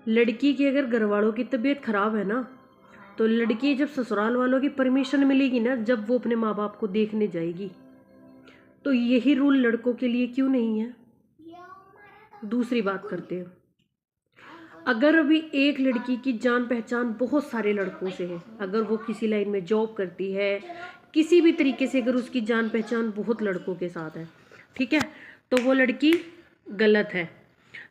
लड़की की अगर घर वालों की तबीयत खराब है ना, तो लड़की जब ससुराल वालों की परमिशन मिलेगी ना, जब वो अपने माँ बाप को देखने जाएगी, तो यही रूल लड़कों के लिए क्यों नहीं है? दूसरी बात करते हैं, अगर अभी एक लड़की की जान पहचान बहुत सारे लड़कों से है, अगर वो किसी लाइन में जॉब करती है, किसी भी तरीके से अगर उसकी जान पहचान बहुत लड़कों के साथ है, ठीक है, तो वो लड़की गलत है।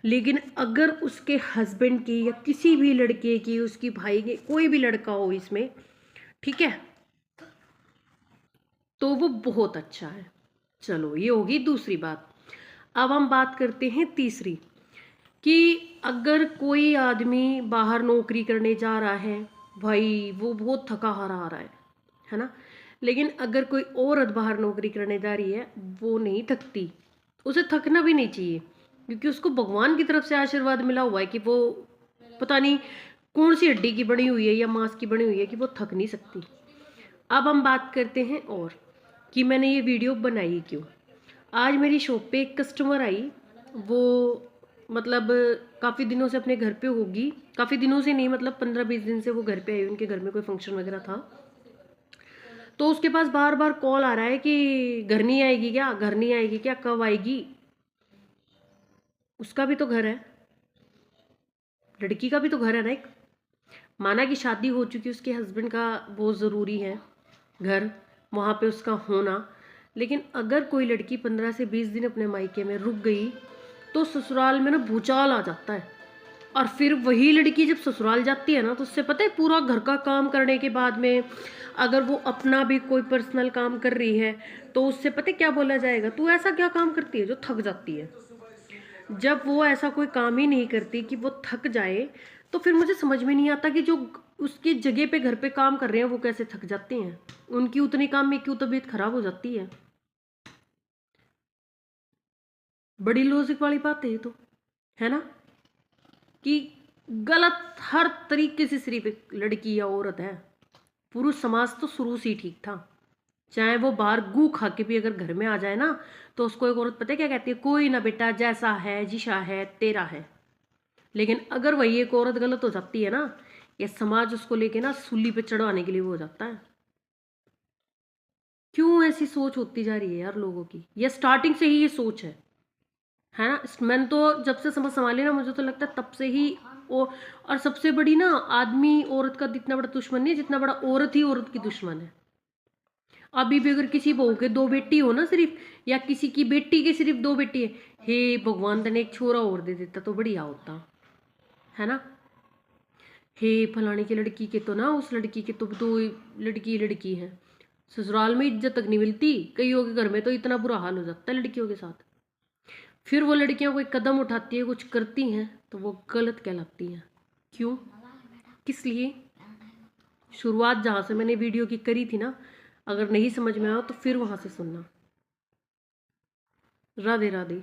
लेकिन अगर उसके हस्बैंड की या किसी भी लड़के की, उसकी भाई की, कोई भी लड़का हो इसमें, ठीक है, तो वो बहुत अच्छा है। चलो, ये होगी दूसरी बात। अब हम बात करते हैं तीसरी, कि अगर कोई आदमी बाहर नौकरी करने जा रहा है, भाई वो बहुत थका हारा आ रहा है ना, लेकिन अगर कोई औरत बाहर नौकरी करने जा रही है, वो नहीं थकती, उसे थकना भी नहीं चाहिए, क्योंकि उसको भगवान की तरफ से आशीर्वाद मिला हुआ है कि वो पता नहीं कौन सी हड्डी की बनी हुई है या मांस की बनी हुई है कि वो थक नहीं सकती। अब हम बात करते हैं और कि मैंने ये वीडियो बनाई क्यों। आज मेरी शॉप पे एक कस्टमर आई, वो मतलब काफ़ी दिनों से अपने घर पे होगी, काफ़ी दिनों से नहीं, मतलब 15-20 दिन से वो घर पे आई, उनके घर में कोई फंक्शन वगैरह था। तो उसके पास बार बार कॉल आ रहा है कि घर नहीं आएगी क्या, घर नहीं आएगी क्या, कब आएगी। उसका भी तो घर है, लड़की का भी तो घर है ना। एक माना कि शादी हो चुकी, उसके हस्बैंड का बहुत ज़रूरी है घर, वहाँ पे उसका होना। लेकिन अगर कोई लड़की 15 से 20 दिन अपने मायके में रुक गई, तो ससुराल में ना भूचाल आ जाता है। और फिर वही लड़की जब ससुराल जाती है ना, तो उससे पता है पूरा घर का काम करने के बाद में अगर वो अपना भी कोई पर्सनल काम कर रही है, तो उससे पता है क्या बोला जाएगा, तू ऐसा क्या काम करती है जो थक जाती है। जब वो ऐसा कोई काम ही नहीं करती कि वो थक जाए, तो फिर मुझे समझ में नहीं आता कि जो उसकी जगह पे घर पे काम कर रहे हैं वो कैसे थक जाते हैं, उनकी उतने काम में क्यों तबीयत खराब हो जाती है। बड़ी लॉजिक वाली बात है ये तो, है ना, कि गलत हर तरीके से सिर्फ एक लड़की या औरत है। पुरुष समाज तो शुरू से ही ठीक था, चाहे वो बाहर गू खा के भी अगर घर में आ जाए ना, तो उसको एक औरत पता है क्या कहती है, कोई ना बेटा, जैसा है जिशा है तेरा है। लेकिन अगर वही एक औरत गलत हो जाती है ना, ये समाज उसको लेके ना सूली पे चढ़वाने के लिए वो हो जाता है। क्यों ऐसी सोच होती जा रही है यार लोगों की, ये स्टार्टिंग से ही ये सोच है ना। मैंने तो जब से समझ संभाली ना, मुझे तो लगता है तब से ही और सबसे बड़ी ना, आदमी औरत का इतना बड़ा दुश्मन नहीं है जितना बड़ा औरत ही औरत की दुश्मन है। अभी भी अगर किसी बहू के 2 बेटी हो ना सिर्फ, या किसी की बेटी के सिर्फ 2 बेटी है, हे भगवान तने एक छोरा और दे देता तो बढ़िया होता, है ना। हे फलाने की लड़की के तो ना, उस लड़की के तो 2 लड़की है, ससुराल में इज्जत तक नहीं मिलती, कईयों के घर में तो इतना बुरा हाल हो जाता है लड़कियों के साथ। फिर वो लड़कियां कोई कदम उठाती है, कुछ करती हैं, तो वो गलत कहलाती हैं। क्यों, किस लिए? शुरुआत जहाँ से मैंने वीडियो की करी थी ना, अगर नहीं समझ में आया तो फिर वहाँ से सुनना। राधे राधे।